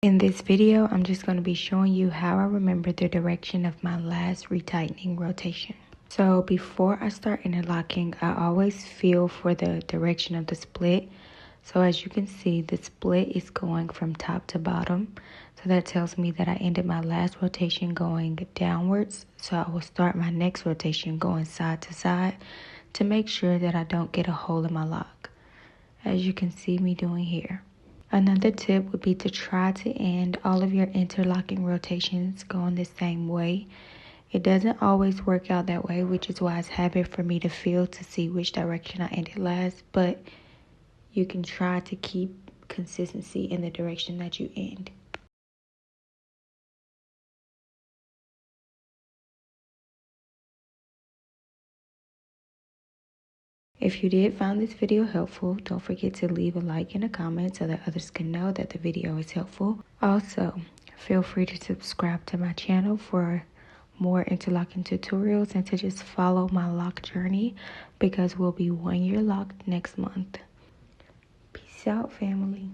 In this video, I'm just going to be showing you how I remember the direction of my last retightening rotation. So before I start interlocking, I always feel for the direction of the split. So as you can see, the split is going from top to bottom. So that tells me that I ended my last rotation going downwards. So I will start my next rotation going side to side to make sure that I don't get a hole in my lock, as you can see me doing here. Another tip would be to try to end all of your interlocking rotations going the same way. It doesn't always work out that way, which is why it's habit for me to feel to see which direction I ended last, but you can try to keep consistency in the direction that you end. If you did find this video helpful, don't forget to leave a like and a comment so that others can know that the video is helpful. Also, feel free to subscribe to my channel for more interlocking tutorials and to just follow my lock journey, because we'll be 1 year locked next month. Peace out, family.